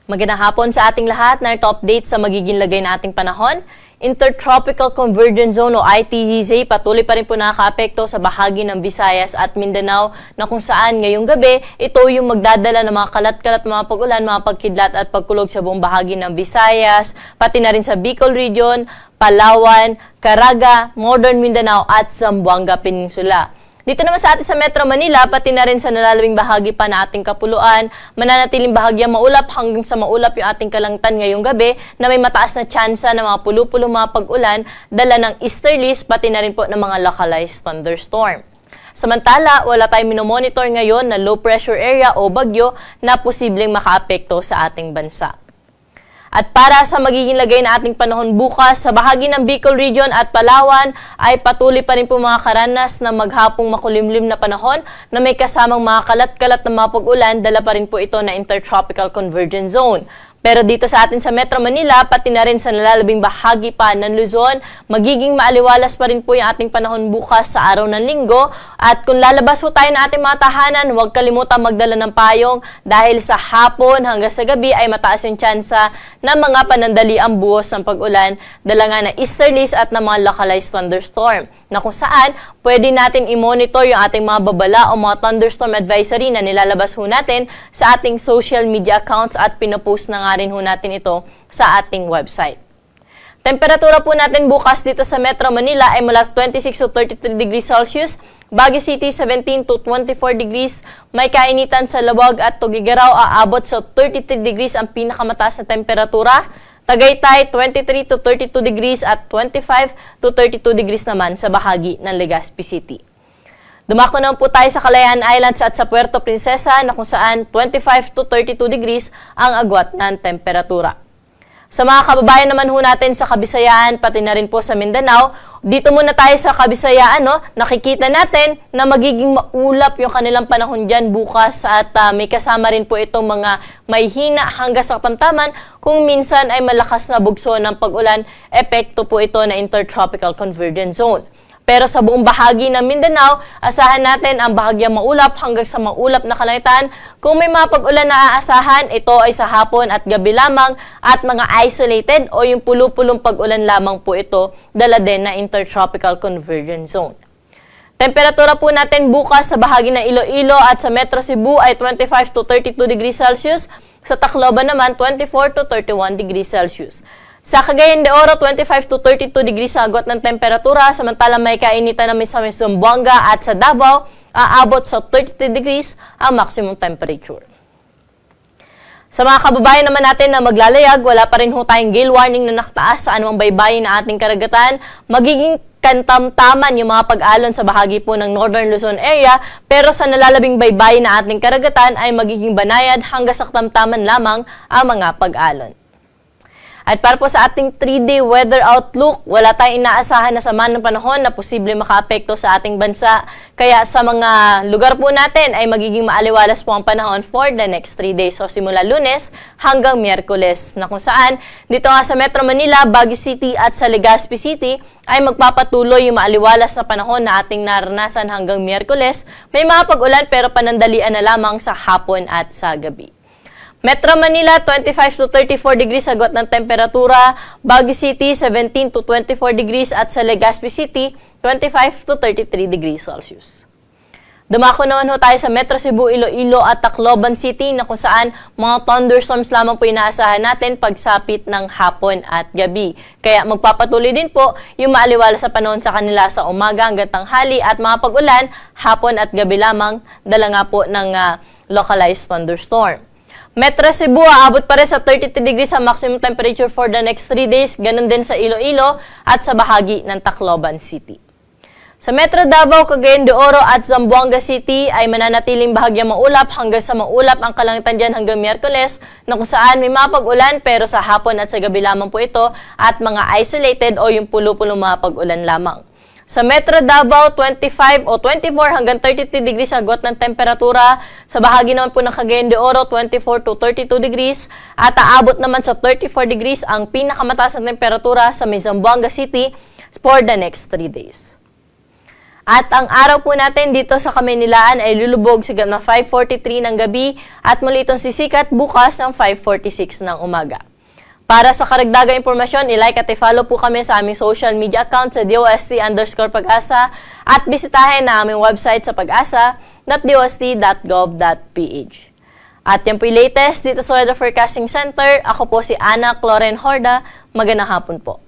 Magandang hapon sa ating lahat. Narito update sa magiging lagay na ating panahon. Intertropical Convergence Zone o ITZ patuloy pa rin po nakaka-apekto sa bahagi ng Visayas at Mindanao na kung saan ngayong gabi ito yung magdadala ng mga kalat-kalat, mga pag-ulan, mga pagkidlat at pagkulog sa buong bahagi ng Visayas, pati na rin sa Bicol Region, Palawan, Caraga, Northern Mindanao at Zamboanga Peninsula. Dito naman sa atin sa Metro Manila, pati na rin sa nalalabing bahagi pa na ating kapuluan, mananatiling bahagyang maulap hanggang sa maulap yung ating kalangitan ngayong gabi na may mataas na tsansa ng mga pulo-pulo mga pag-ulan, dala ng easterlies, pati na rin po ng mga localized thunderstorm. Samantala, wala tayong minomonitor ngayon na low pressure area o bagyo na posibleng makaapekto sa ating bansa. At para sa magiging lagay na ating panahon bukas, sa bahagi ng Bicol Region at Palawan ay patuloy pa rin po mga karanas na maghapong makulimlim na panahon na may kasamang mga kalat-kalat na mga pag-ulan, dala pa rin po ito na Intertropical Convergence Zone. Pero dito sa atin sa Metro Manila, pati na rin sa nalalabing bahagi pa ng Luzon, magiging maaliwalas pa rin po yung ating panahon bukas sa araw ng Linggo. At kung lalabas po tayo ng ating mga tahanan, huwag kalimutan magdala ng payong dahil sa hapon hanggang sa gabi ay mataas yung tsansa ng mga panandaliang buhos ng pag-ulan, dala nga na easterlies at ng mga localized thunderstorm, na kung saan pwede natin i-monitor yung ating mga babala o mga thunderstorm advisory na nilalabas ho natin sa ating social media accounts at pinopost na nga rin ho natin ito sa ating website. Temperatura po natin bukas dito sa Metro Manila ay mula 26 to 33 degrees Celsius, Baguio City 17 to 24 degrees, may kainitan sa Lawag at Tugigaraw aabot sa 33 degrees ang pinakamataas na temperatura. Tagaytay, 23 to 32 degrees at 25 to 32 degrees naman sa bahagi ng Legazpi City. Dumako naman po tayo sa Kalayaan Islands at sa Puerto Princesa na kung saan 25 to 32 degrees ang agwat ng temperatura. Sa mga kababayan naman ho natin sa Kabisayaan, pati na rin po sa Mindanao, dito muna tayo sa Kabisayaan, nakikita natin na magiging maulap yung kanilang panahon dyan bukas at may kasama rin po itong mga may hina hanggang sa katamtaman, kung minsan ay malakas na bugso ng pag-ulan, epekto po ito na Intertropical Convergence Zone. Pero sa buong bahagi ng Mindanao, asahan natin ang bahagyang maulap hanggang sa maulap na kalangitan. Kung may mga pag-ulan na aasahan, ito ay sa hapon at gabi lamang at mga isolated o yung pulo-pulong pag-ulan lamang po ito, dala din na Intertropical Convergence Zone. Temperatura po natin bukas sa bahagi ng Iloilo at sa Metro Cebu ay 25 to 32 degrees Celsius, sa Tacloban naman 24 to 31 degrees Celsius. Sa Cagayan de Oro, 25 to 32 degrees sa agwat ng temperatura, samantalang may kainitan namin sa Zamboanga at sa Davao, aabot sa 33 degrees ang maximum temperature. Sa mga kababayan naman natin na maglalayag, wala pa rin ho tayong gale warning na nakataas sa anumang baybayin na ating karagatan. Magiging kantamtaman yung mga pag-alon sa bahagi po ng Northern Luzon area, pero sa nalalabing baybayin na ating karagatan ay magiging banayad hanggang sa katamtaman lamang ang mga pag-alon. At para po sa ating 3-day weather outlook, wala tayong inaasahan na sama ng panahon na posible makaapekto sa ating bansa. Kaya sa mga lugar po natin ay magiging maaliwalas po ang panahon for the next 3 days. So simula Lunes hanggang Miyerkules, na kung saan dito nga sa Metro Manila, Baguio City at sa Legazpi City ay magpapatuloy yung maaliwalas na panahon na ating naranasan hanggang Miyerkules. May mga pag-ulan pero panandalian na lamang sa hapon at sa gabi. Metro Manila, 25 to 34 degrees agwat ng temperatura, Baguio City, 17 to 24 degrees at sa Legazpi City, 25 to 33 degrees Celsius. Dumako naman ho tayo sa Metro Cebu, Iloilo at Tacloban City na kung saan mga thunderstorms lamang po inaasahan natin pagsapit ng hapon at gabi. Kaya magpapatuloy din po yung maaliwala sa panahon sa kanila sa umaga hanggang tanghali at mga pag-ulan, hapon at gabi lamang, dala nga po ng localized thunderstorm. Metro Cebu, aabot pa rin sa 33 degrees ang maximum temperature for the next 3 days, ganun din sa Iloilo at sa bahagi ng Tacloban City. Sa Metro Davao, Cagayan de Oro at Zamboanga City ay mananatiling bahagyang maulap hanggang sa maulap ang kalangitan dyan hanggang Miyerkules, na kung saan may mga pag-ulan pero sa hapon at sa gabi lamang po ito at mga isolated o yung pulo-pulong mga pag-ulan lamang. Sa Metro Davao, 25 o 24 hanggang 33 degrees agwat ng temperatura. Sa bahagi naman po ng Cagayan de Oro, 24 to 32 degrees. At aabot naman sa 34 degrees ang pinakamataas na temperatura sa Zamboanga City for the next 3 days. At ang araw po natin dito sa Kamaynilaan ay lulubog sa 5:43 ng gabi at muli itong sisikat bukas ng 5:46 ng umaga. Para sa karagdagang impormasyon, i-like at i-follow po kami sa aming social media account sa DOST_Pag-asa at bisitahin na aming website sa pag-asa.dost.gov.ph. At yan po yung latest dito sa Weather Forecasting Center. Ako po si Ana Cloren Horda. Magandang hapon po.